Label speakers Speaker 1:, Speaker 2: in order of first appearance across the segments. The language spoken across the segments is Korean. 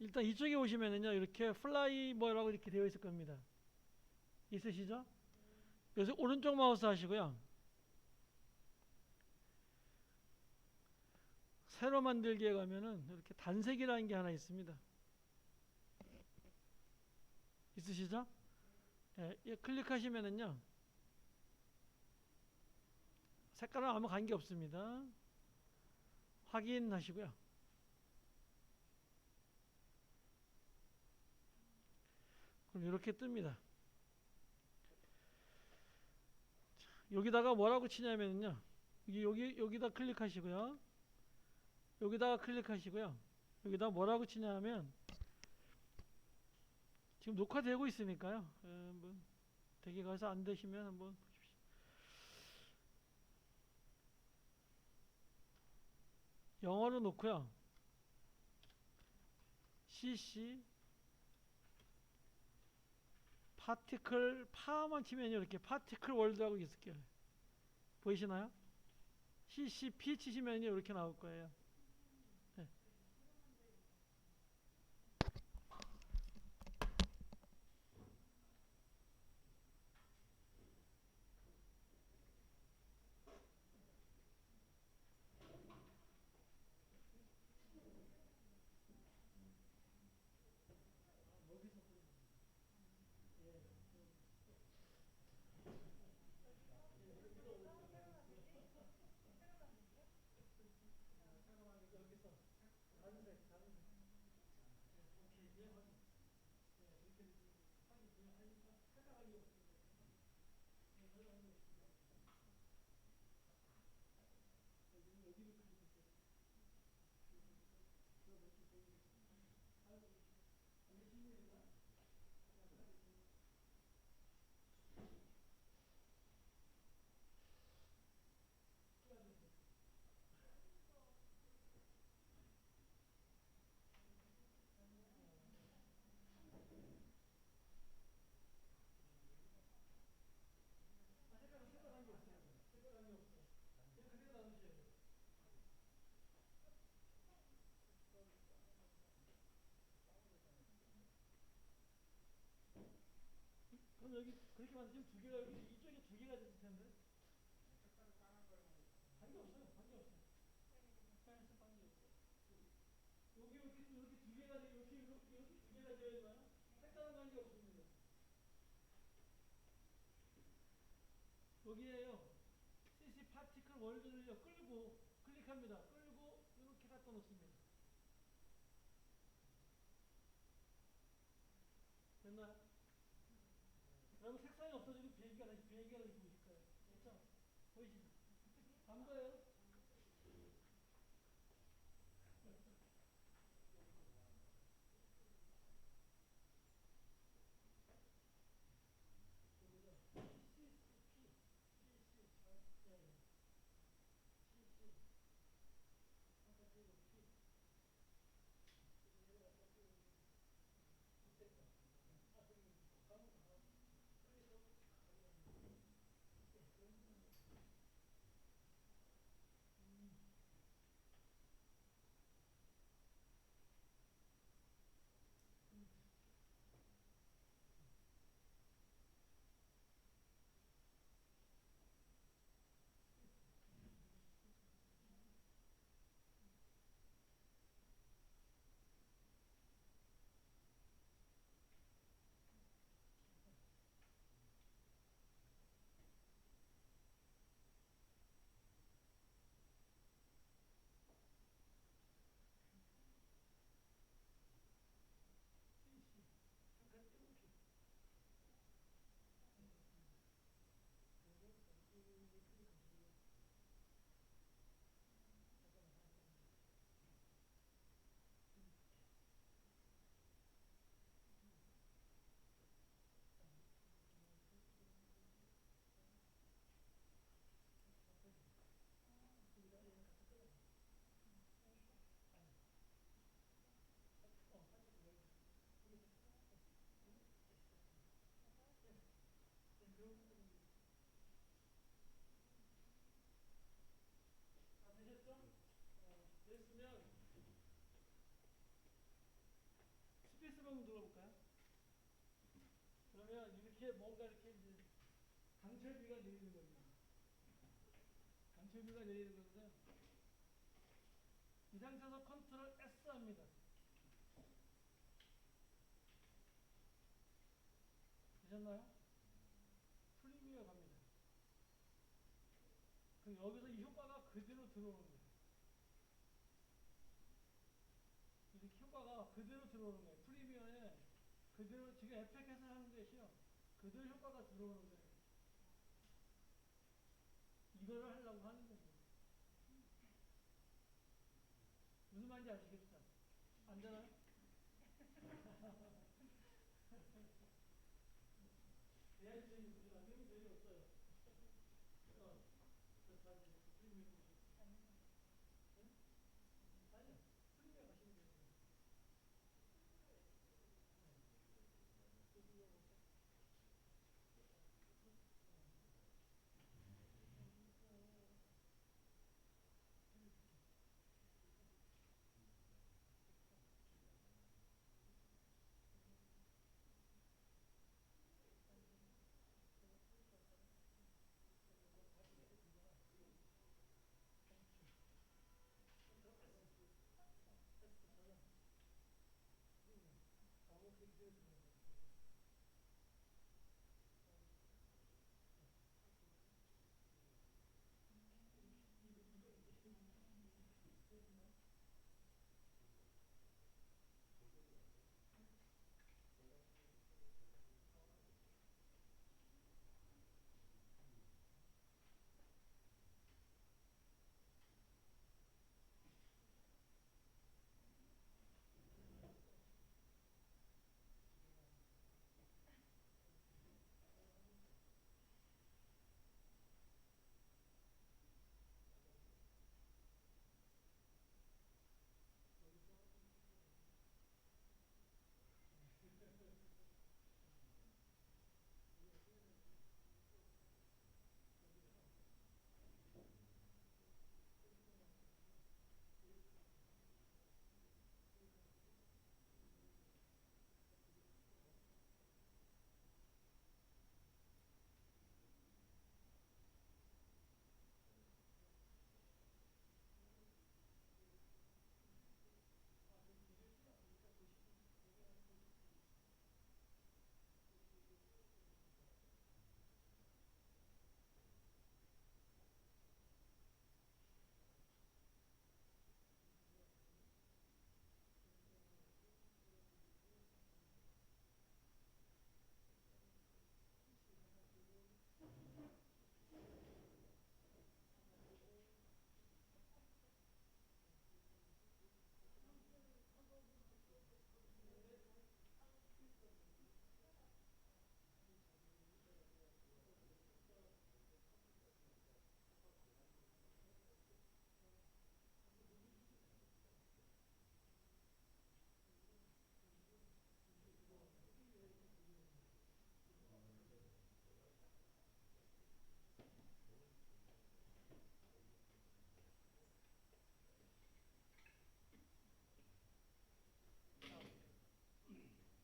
Speaker 1: 일단 이쪽에 오시면은요, 이렇게 플라이 뭐라고 이렇게 되어 있을 겁니다. 있으시죠? 그래서 오른쪽 마우스 하시고요. 새로 만들기에 가면은 이렇게 단색이라는 게 하나 있습니다. 있으시죠? 예, 예, 클릭하시면은요, 색깔은 아무 관계 없습니다. 확인하시고요. 그럼 이렇게 뜹니다. 여기다가 뭐라고 치냐면요, 여기다 클릭하시고요. 여기다가 클릭하시고요. 여기다 뭐라고 치냐면, 지금 녹화되고 있으니까요. 한번 되게 가서 안 되시면 한번 보십시오. 영어로 놓고요. cc 파티클 파만 치면 이렇게 파티클 월드하고 있을게요. 보이시나요? ccp 치시면 이렇게 나올 거예요. 네. 그럼 여기 그렇게 만드시면 두 개가 여기 이쪽에 두 개가 됐을 텐데. 관계 없어요. 관계 없어요. 색깔에서 관계 없어요. 여기 이렇게 두 개가 이렇게 두 개가 되어 있나요? 색깔은 관계 없습니다. 여기에요. CC 파티클 월드를요 끌고 클릭합니다. 끌고 이렇게 갖다 놓습니다. 됐나요? 그러면 색상이 없어지고 비행기가 다시 보이실 거예요. 됐죠? 보이시죠? 간 거예요. 이렇게 뭔가 이렇게 이제 강철비가 내리는 거죠. 강철비가 내리는 건데 이 상태에서 컨트롤 S 합니다. 되셨나요? 프리미어 갑니다. 그럼 여기서 이 효과가 그대로 들어오는 거예요. 이렇게 효과가 그대로 들어오는 거예요. 프리미어에 그대로 지금 에펙에서 하는 것이요. 그대로 효과가 들어오는 거예요. 이거를 하려고 하는 거예요. 무슨 말인지 아시겠죠? 안 되나요? 대야지 재미없어요. 안 되면 재미없어요. 자, 이제 프리미어 보시죠. 네? 아니요. 프리미어 가시면 돼요.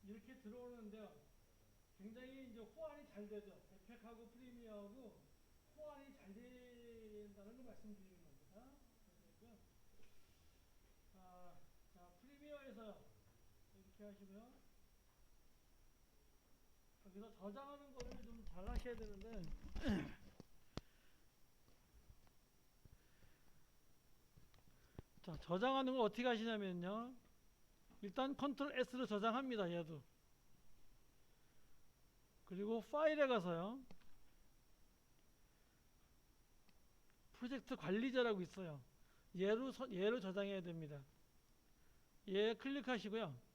Speaker 1: 이렇게 들어오는데요. 굉장히 이제 호환이 잘 되죠. 에펙하고 프리미어하고 호환이 잘 된다는 걸 말씀드리는 겁니다. 그래서 자, 프리미어에서 이렇게 하시고요. 여기서 저장하는 거를 좀 잘 하셔야 되는데, 자, 저장하는 거 어떻게 하시냐면요. 일단 컨트롤 S로 저장합니다. 얘도. 그리고 파일에 가서요. 프로젝트 관리자라고 있어요. 얘로 저장해야 됩니다. 얘 클릭하시고요.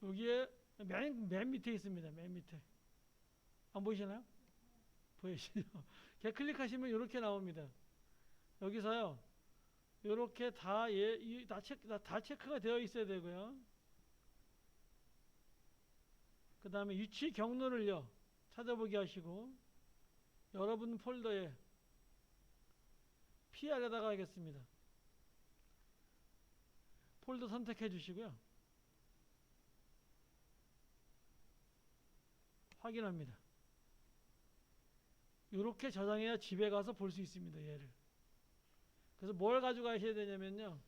Speaker 1: 여기에 맨 밑에 있습니다. 맨 밑에. 안 보이시나요? 보이시죠? 걔 클릭하시면 이렇게 나옵니다. 여기서요. 이렇게 다 체크가 되어 있어야 되고요. 그 다음에 위치 경로를요. 찾아보기 하시고 여러분 폴더에 PR에다가 하겠습니다. 폴더 선택해 주시고요. 확인합니다. 이렇게 저장해야 집에 가서 볼 수 있습니다. 얘를. 그래서 뭘 가져가셔야 되냐면요.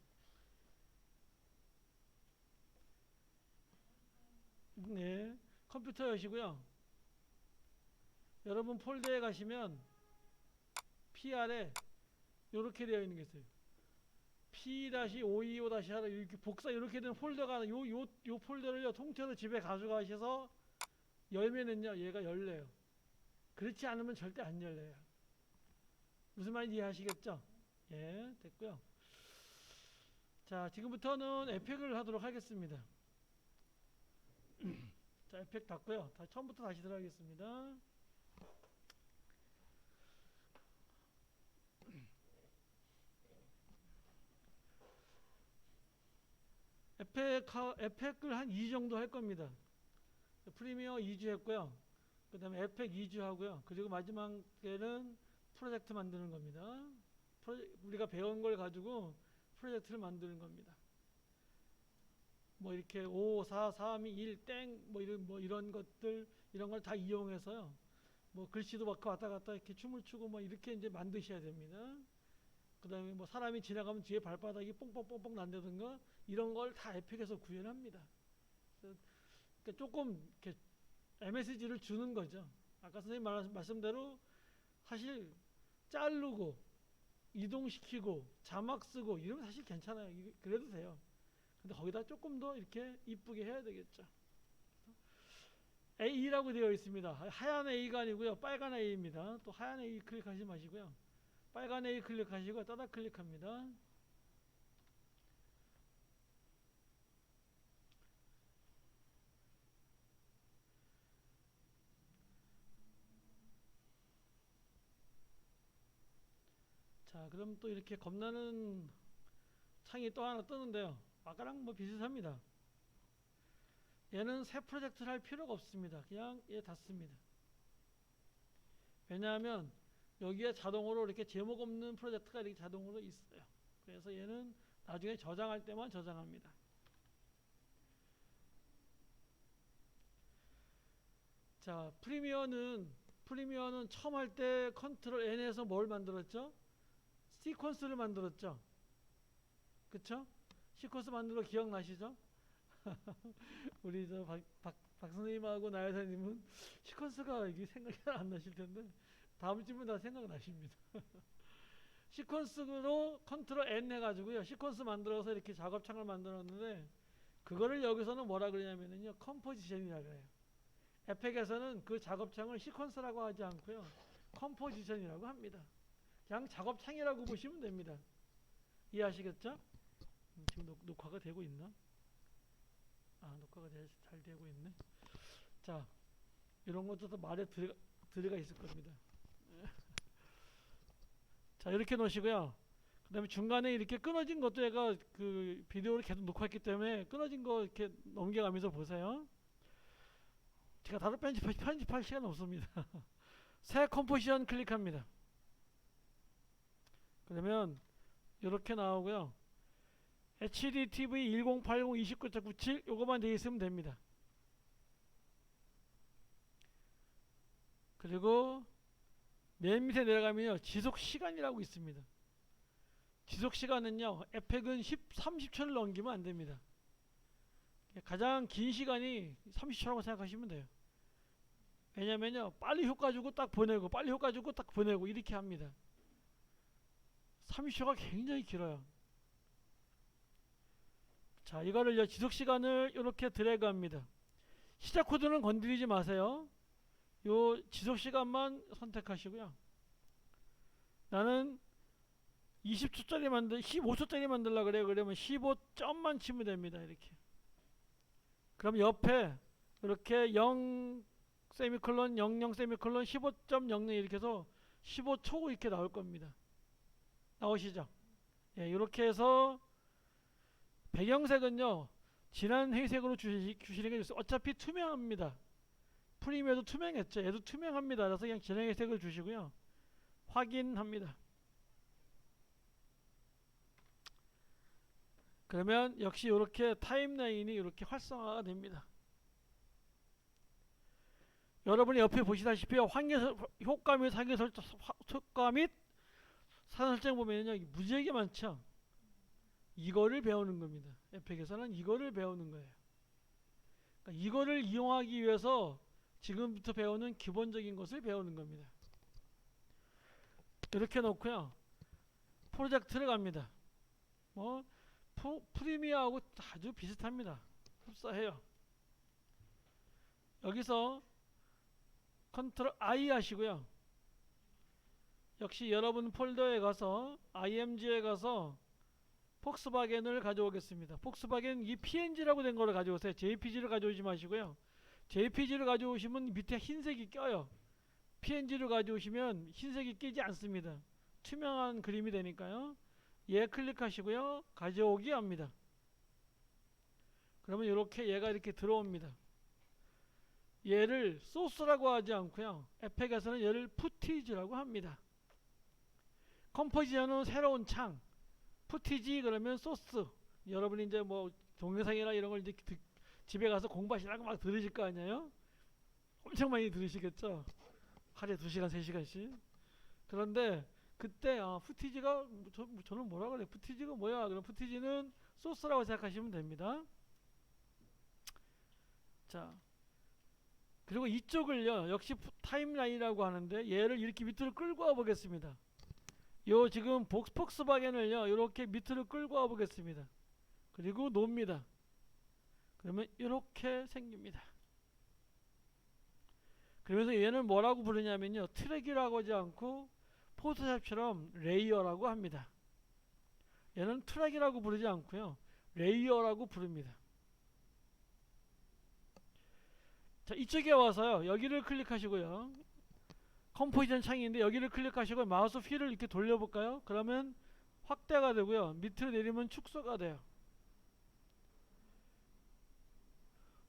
Speaker 1: 네, 컴퓨터 여시고요. 여러분 폴더에 가시면 PR에 이렇게 되어 있는 게 있어요. P-525-1 이렇게 복사 이렇게 된 폴더가 요 폴더를요 통째로 집에 가져가셔서 열면은요 얘가 열려요. 그렇지 않으면 절대 안 열려요. 무슨 말인지 이해하시겠죠? 예, 됐고요. 자, 지금부터는 에펙을 하도록 하겠습니다. 자, 에펙 닫고요. 처음부터 다시 들어가겠습니다. 에펙을 한 2주 정도 할 겁니다. 프리미어 2주 했고요. 그 다음에 에펙 2주 하고요. 그리고 마지막에는 프로젝트 만드는 겁니다. 우리가 배운 걸 가지고 프로젝트를 만드는 겁니다. 뭐 이렇게 5, 4, 3, 2, 1, 땡, 뭐 이런 것들, 이런 걸 다 이용해서요. 뭐 글씨도 막 왔다 갔다 이렇게 춤을 추고 뭐 이렇게 이제 만드셔야 됩니다. 그 다음에 뭐 사람이 지나가면 뒤에 발바닥이 뽕뽕뽕뽕 난다든가 이런 걸 다 에펙에서 구현합니다. 그러니까 조금 이렇게 MSG를 주는 거죠. 아까 선생님 말씀대로 사실 자르고 이동시키고 자막 쓰고 이러면 사실 괜찮아요. 그래도 돼요. 근데 거기다 조금 더 이렇게 이쁘게 해야 되겠죠. A라고 되어 있습니다. 하얀 A가 아니고요. 빨간 A입니다. 또 하얀 A 클릭하지 마시고요. 빨간 A 클릭하시고 따다 클릭합니다. 자, 그럼 또 이렇게 겁나는 창이 또 하나 뜨는데요. 아까랑 뭐 비슷합니다. 얘는 새 프로젝트를 할 필요가 없습니다. 그냥 얘 닫습니다. 왜냐하면 여기에 자동으로 이렇게 제목 없는 프로젝트가 이렇게 자동으로 있어요. 그래서 얘는 나중에 저장할 때만 저장합니다. 자, 프리미어는 처음 할 때 컨트롤 N에서 뭘 만들었죠? 시퀀스를 만들었죠. 그쵸? 시퀀스 만들어 기억나시죠? 우리 저 박 선생님하고 나 여사님은 시퀀스가 이게 생각이 잘 안 나실 텐데 다음 주면 다 생각나십니다. 시퀀스로 컨트롤 N 해가지고요. 시퀀스 만들어서 이렇게 작업창을 만들었는데 그거를 여기서는 뭐라 그러냐면요. 컴포지션이라 그래요. 에펙에서는 그 작업창을 시퀀스라고 하지 않고요. 컴포지션이라고 합니다. 그냥 작업창이라고 보시면 됩니다. 이해하시겠죠? 지금 녹화가 되고 있나? 아, 녹화가 잘 되고 있네. 자, 이런 것도 더 말에 들어가 있을 겁니다. 자, 이렇게 놓으시고요. 그 다음에 중간에 이렇게 끊어진 것도 얘가 그 비디오를 계속 녹화했기 때문에 끊어진 거 이렇게 넘겨가면서 보세요. 제가 다른 편집할 시간 없습니다. 새 컴포지션 클릭합니다. 그러면 이렇게 나오고요. HDTV 1080 29.97 요거만 되어 있으면 됩니다. 그리고 맨 밑에 내려가면요. 지속시간이라고 있습니다. 지속시간은요. 에펙은 30초를 넘기면 안됩니다. 가장 긴 시간이 30초라고 생각하시면 돼요. 왜냐면요. 빨리 효과 주고 딱 보내고 빨리 효과 주고 딱 보내고 이렇게 합니다. 30초가 굉장히 길어요. 자, 이거를 지속시간을 이렇게 드래그합니다. 시작 코드는 건드리지 마세요. 요 지속시간만 선택하시고요. 나는 20초짜리 15초짜리 만들려고 그래요. 그러면 15점만 치면 됩니다. 이렇게. 그럼 옆에 이렇게 0 세미콜론 00 세미콜론 15.00 이렇게 해서 15초 이렇게 나올 겁니다. 나오시죠? 예, 이렇게 해서 배경색은요. 진한 회색으로 주시는 게 좋습니다. 어차피 투명합니다. 프리미어도 투명했죠. 얘도 투명합니다. 그래서 그냥 진한 회색을 주시고요. 확인합니다. 그러면 역시 이렇게 타임라인이 이렇게 활성화가 됩니다. 여러분이 옆에 보시다시피 효과 및 상계 설정, 효과 및 사전 설정 보면요 무지하게 많죠. 이거를 배우는 겁니다. 에펙에서는 이거를 배우는 거예요. 그러니까 이거를 이용하기 위해서 지금부터 배우는 기본적인 것을 배우는 겁니다. 이렇게 놓고요. 프로젝트를 갑니다. 뭐 프리미어하고 아주 비슷합니다. 흡사해요. 여기서 컨트롤 I 하시고요. 역시 여러분 폴더에 가서 IMG에 가서 폭스바겐을 가져오겠습니다. 폭스바겐 이 PNG라고 된 거를 가져오세요. JPG를 가져오지 마시고요. JPG를 가져오시면 밑에 흰색이 껴요. PNG를 가져오시면 흰색이 끼지 않습니다. 투명한 그림이 되니까요. 얘 클릭하시고요. 가져오기 합니다. 그러면 이렇게 얘가 이렇게 들어옵니다. 얘를 소스라고 하지 않고요. 에펙에서는 얘를 푸티지라고 합니다. 컴포지션은 새로운 창, 푸티지 그러면 소스. 여러분이 이제 뭐 동영상이나 이런 걸 이제 집에 가서 공부하시라고 막 들으실 거 아니에요? 엄청 많이 들으시겠죠? 하루에 2시간, 3시간씩. 그런데 그때 푸티지가 저는 뭐라 그래? 푸티지가 뭐야? 그럼 푸티지는 소스라고 생각하시면 됩니다. 자, 그리고 이쪽을요 역시 타임라인이라고 하는데 얘를 이렇게 밑으로 끌고 와 보겠습니다. 요 지금 폭스바겐을요 이렇게 밑으로 끌고 와 보겠습니다. 그리고 놓습니다. 그러면 이렇게 생깁니다. 그러면서 얘는 뭐라고 부르냐면요 트랙이라고 하지 않고 포토샵처럼 레이어라고 합니다. 얘는 트랙이라고 부르지 않고요 레이어라고 부릅니다. 자, 이쪽에 와서요 여기를 클릭하시고요 컴포지션 창인데 여기를 클릭하시고 마우스 휠을 이렇게 돌려볼까요? 그러면 확대가 되고요 밑으로 내리면 축소가 돼요.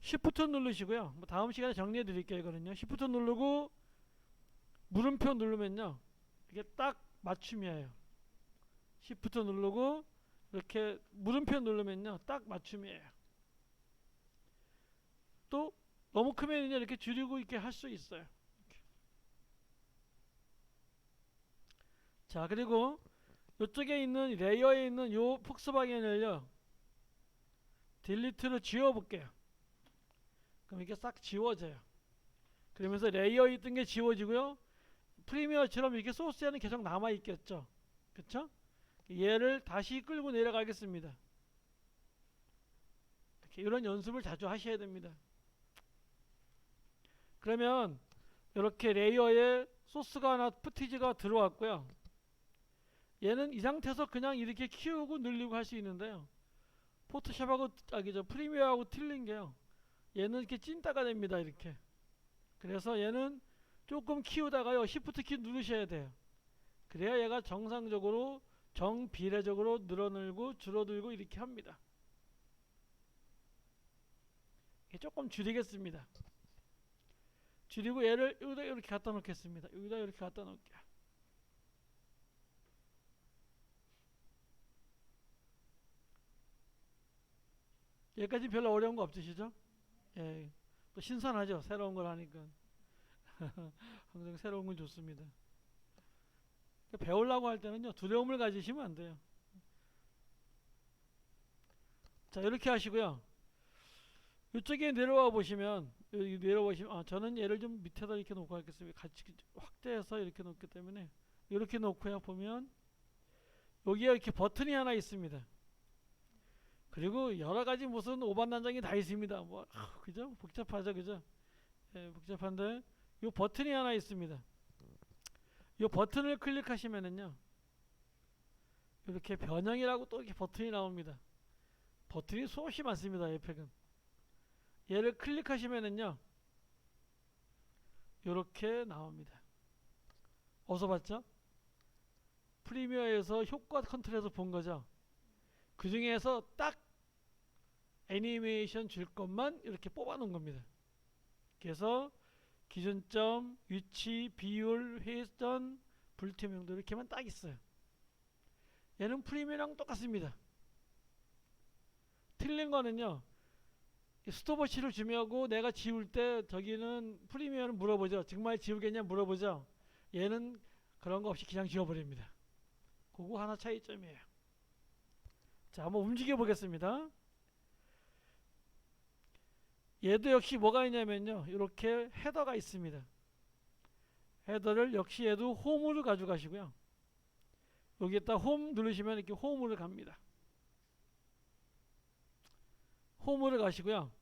Speaker 1: Shift 누르시고요 뭐 다음 시간에 정리해 드릴게요. 이거는요 Shift 누르고 물음표 누르면요 이게 딱 맞춤이에요. Shift 누르고 이렇게 물음표 누르면요 딱 맞춤이에요. 또 너무 크면 이렇게 줄이고 이렇게 할 수 있어요. 이렇게. 자, 그리고 이쪽에 있는 레이어에 있는 요 폭스바겐을요 딜리트로 지워볼게요. 그럼 이게 싹 지워져요. 그러면서 레이어에 있던 게 지워지고요 프리미어처럼 이렇게 소스에는 계속 남아있겠죠. 그쵸? 얘를 다시 끌고 내려가겠습니다. 이렇게 이런 연습을 자주 하셔야 됩니다. 그러면 이렇게 레이어에 소스가 하나 푸티지가 들어왔고요 얘는 이 상태에서 그냥 이렇게 키우고 늘리고 할 수 있는데요 포토샵하고 프리미어하고 틀린 게요 얘는 이렇게 찐따가 됩니다. 이렇게. 그래서 얘는 조금 키우다가요 Shift 키 누르셔야 돼요. 그래야 얘가 정상적으로 정비례적으로 늘어늘고 줄어들고 이렇게 합니다. 조금 줄이겠습니다. 줄이고 얘를 여기다 이렇게 갖다 놓겠습니다. 여기다 이렇게 갖다 놓을게요. 여기까지 별로 어려운 거 없으시죠? 예, 또 신선하죠. 새로운 걸 하니까. 항상 새로운 건 좋습니다. 배우려고 할 때는요 두려움을 가지시면 안 돼요. 자, 이렇게 하시고요. 이쪽에 내려와 보시면 여기 내려와 보시면 저는 얘를 좀 밑에다 이렇게 놓고 하겠습니다. 같이 확대해서 이렇게 놓기 때문에 이렇게 놓고요 보면 여기에 이렇게 버튼이 하나 있습니다. 그리고 여러 가지 무슨 오반단장이 다 있습니다. 뭐 그죠? 복잡하죠, 그죠? 예, 복잡한데 이 버튼이 하나 있습니다. 이 버튼을 클릭하시면은요 이렇게 변형이라고 또 이렇게 버튼이 나옵니다. 버튼이 수없이 많습니다. 에펙은 얘를 클릭하시면은요 이렇게 나옵니다. 어디서 봤죠? 프리미어에서 효과 컨트롤에서 본 거죠. 그 중에서 딱 애니메이션 줄 것만 이렇게 뽑아 놓은 겁니다. 그래서 기준점, 위치, 비율, 회전, 불투명도 이렇게만 딱 있어요. 얘는 프리미어랑 똑같습니다. 틀린 거는요 스톱워치를 주면고 내가 지울 때 저기는 프리미어는 물어보죠. 정말 지우겠냐 물어보죠. 얘는 그런 거 없이 그냥 지워버립니다. 그거 하나 차이점이에요. 자, 한번 움직여 보겠습니다. 얘도 역시 뭐가 있냐면요, 이렇게 헤더가 있습니다. 헤더를 역시 얘도 홈으로 가져가시고요. 여기에다 홈 누르시면 이렇게 홈으로 갑니다. 홈으로 가시고요.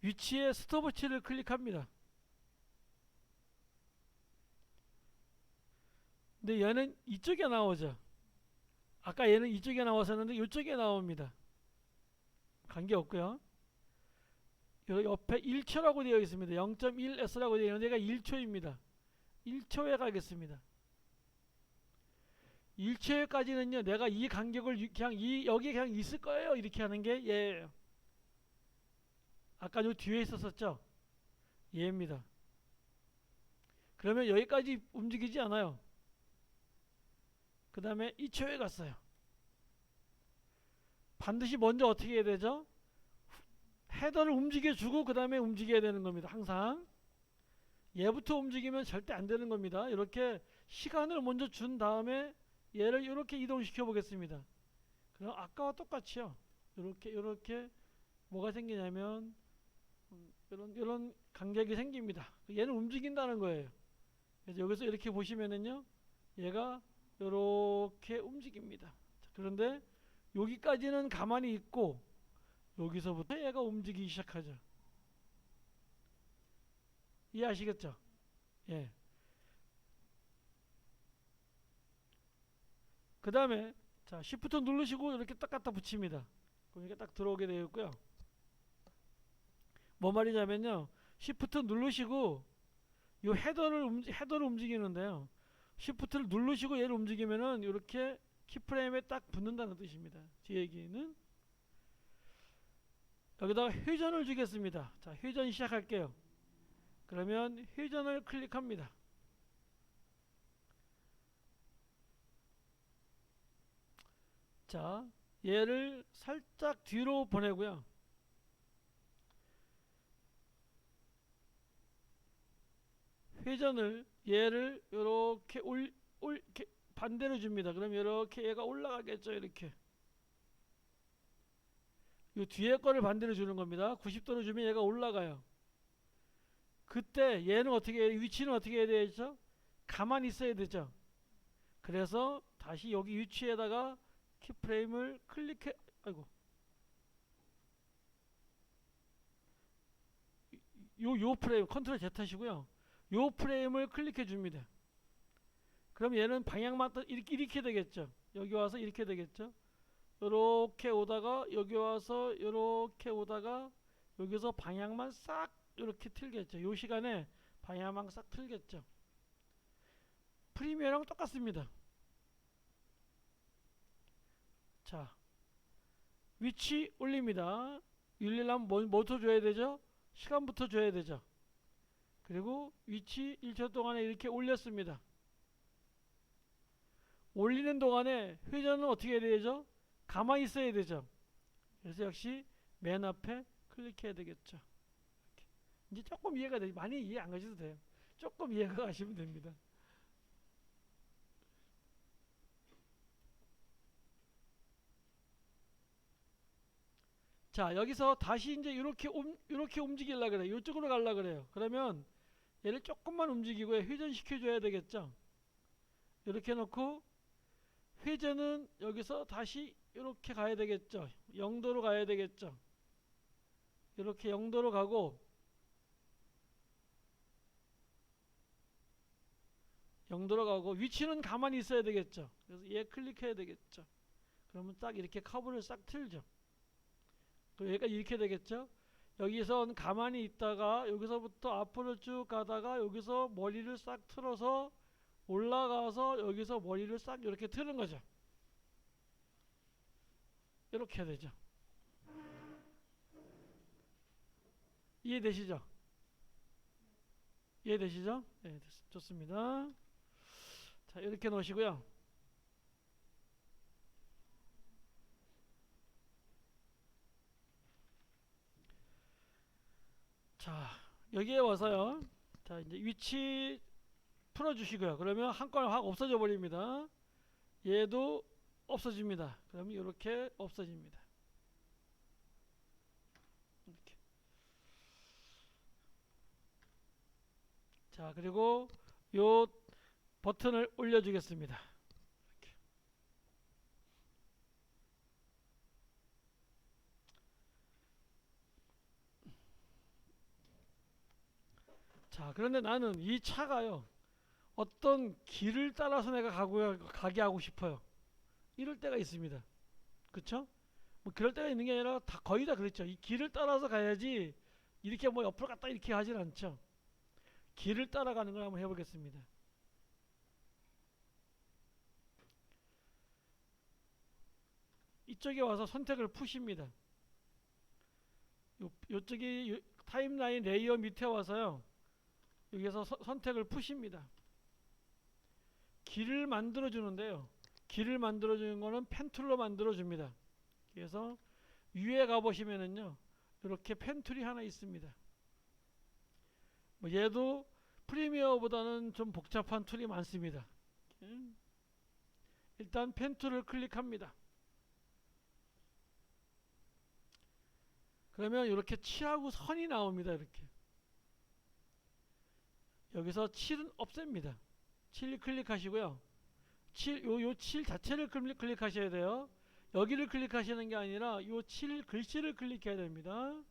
Speaker 1: 위치에 스톱워치를 클릭합니다. 근데 얘는 이쪽에 나오죠. 아까 얘는 이쪽에 나왔었는데 이쪽에 나옵니다. 관계없고요. 여기 옆에 1초라고 되어 있습니다. 0.1s라고 되어 있는데 얘가 1초입니다. 1초에 가겠습니다. 1초에까지는요, 내가 이 간격을 그냥 여기에 그냥 있을 거예요. 이렇게 하는 게 얘예요. 아까 요 뒤에 있었었죠? 얘입니다. 그러면 여기까지 움직이지 않아요. 그 다음에 2초에 갔어요. 반드시 먼저 어떻게 해야 되죠? 헤더를 움직여주고 그 다음에 움직여야 되는 겁니다. 항상. 얘부터 움직이면 절대 안 되는 겁니다. 이렇게 시간을 먼저 준 다음에 얘를 이렇게 이동시켜 보겠습니다. 그럼 아까와 똑같이요. 이렇게 뭐가 생기냐면 이런 간격이 생깁니다. 얘는 움직인다는 거예요. 그래서 여기서 이렇게 보시면은요, 얘가 이렇게 움직입니다. 자, 그런데 여기까지는 가만히 있고 여기서부터 얘가 움직이기 시작하죠. 이해하시겠죠? 예. 그 다음에 자, Shift 누르시고 이렇게 딱 갖다 붙입니다. 그럼 이렇게 딱 들어오게 되어 있고요. 뭐 말이냐면요, Shift 누르시고 이 헤더를 움직이는데요, Shift를 누르시고 얘를 움직이면은 이렇게 키프레임에 딱 붙는다는 뜻입니다. 제 얘기는 여기다가 회전을 주겠습니다. 자, 회전 시작할게요. 그러면 회전을 클릭합니다. 자, 얘를 살짝 뒤로 보내고요. 회전을 얘를 이렇게 이렇게 반대로 줍니다. 그럼 이렇게 얘가 올라가겠죠. 이렇게. 이 뒤에 거를 반대로 주는 겁니다. 90도로 주면 얘가 올라가요. 그때 얘는 어떻게 해야, 위치는 어떻게 해야 되죠? 가만히 있어야 되죠. 그래서 다시 여기 위치에다가 키프레임을 클릭해, 아이고, 요 프레임 컨트롤 Z 하시고요. 요 프레임을 클릭해 줍니다. 그럼 얘는 방향만 이렇게 되겠죠. 여기 와서 이렇게 되겠죠. 요렇게 오다가 여기 와서 요렇게 오다가 여기서 방향만 싹 이렇게 틀겠죠. 요 시간에 방향만 싹 틀겠죠. 프리미어랑 똑같습니다. 자, 위치 올립니다. 올리려면 뭐부터 줘야 되죠? 시간부터 줘야 되죠. 그리고 위치 1초 동안에 이렇게 올렸습니다. 올리는 동안에 회전은 어떻게 해야 되죠? 가만히 있어야 되죠. 그래서 역시 맨 앞에 클릭해야 되겠죠. 이렇게. 이제 조금 이해가 되죠. 많이 이해 안 가셔도 돼요. 조금 이해가 가시면 됩니다. 자, 여기서 다시 이제 이렇게 움직이려고 그래요. 이쪽으로 가려고 그래요. 그러면 얘를 조금만 움직이고 회전시켜 줘야 되겠죠. 이렇게 놓고 회전은 여기서 다시 이렇게 가야 되겠죠. 0도로 가야 되겠죠. 이렇게 0도로 가고 0도로 가고 위치는 가만히 있어야 되겠죠. 그래서 얘 클릭해야 되겠죠. 그러면 딱 이렇게 커브를 싹 틀죠. 그리고 얘가 이렇게 되겠죠. 여기서 가만히 있다가 여기서부터 앞으로 쭉 가다가 여기서 머리를 싹 틀어서 올라가서 여기서 머리를 싹 이렇게 트는 거죠. 이렇게 해야 되죠. 이해되시죠? 이해되시죠? 네, 좋습니다. 자, 이렇게 놓으시고요. 자, 여기에 와서요. 자, 이제 위치 풀어주시고요. 그러면 한 건 확 없어져 버립니다. 얘도 없어집니다. 그러면 이렇게 없어집니다. 이렇게. 자, 그리고 요 버튼을 올려주겠습니다. 이렇게. 자, 그런데 나는 이 차가요. 어떤 길을 따라서 내가 가게 하고 싶어요. 이럴 때가 있습니다. 그쵸? 뭐 그럴 때가 있는 게 아니라 다 거의 다 그렇죠. 이 길을 따라서 가야지 이렇게 뭐 옆으로 갔다 이렇게 하진 않죠. 길을 따라가는 걸 한번 해보겠습니다. 이쪽에 와서 선택을 푸십니다. 요쪽이 타임라인 레이어 밑에 와서요. 여기서 선택을 푸십니다. 길을 만들어 주는데요. 길을 만들어 주는 거는 펜 툴로 만들어 줍니다. 그래서 위에 가 보시면은요. 이렇게 펜 툴이 하나 있습니다. 뭐 얘도 프리미어보다는 좀 복잡한 툴이 많습니다. 일단 펜 툴을 클릭합니다. 그러면 이렇게 칠하고 선이 나옵니다. 이렇게. 여기서 칠은 없앱니다. 칠 클릭하시고요. 요 칠 자체를 클릭하셔야 돼요. 여기를 클릭하시는 게 아니라 요 칠 글씨를 클릭해야 됩니다.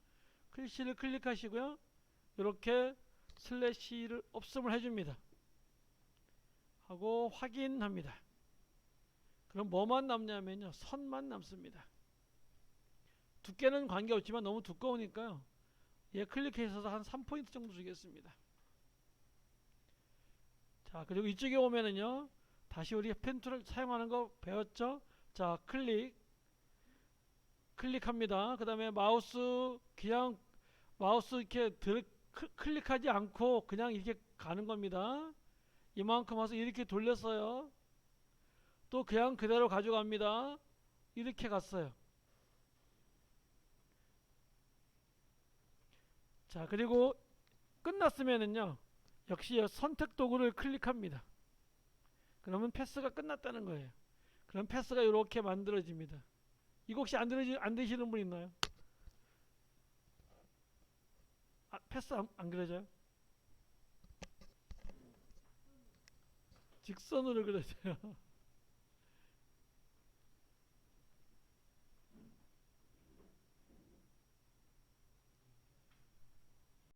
Speaker 1: 글씨를 클릭하시고요. 이렇게 슬래시를 없음을 해줍니다. 하고 확인합니다. 그럼 뭐만 남냐면요. 선만 남습니다. 두께는 관계없지만 너무 두꺼우니까요. 얘 클릭해서 한 3포인트 정도 주겠습니다. 자, 그리고 이쪽에 오면은요. 다시 우리 펜툴을 사용하는 거 배웠죠? 자, 클릭합니다. 그 다음에 그냥 마우스 이렇게 클릭하지 않고 그냥 이렇게 가는 겁니다. 이만큼 와서 이렇게 돌렸어요. 또 그냥 그대로 가져갑니다. 이렇게 갔어요. 자, 그리고 끝났으면은요. 역시 선택 도구를 클릭합니다. 그러면 패스가 끝났다는 거예요. 그럼 패스가 이렇게 만들어집니다. 이거 혹시 안 되시는 분 있나요? 패스 안 그려져요? 직선으로 그려져요.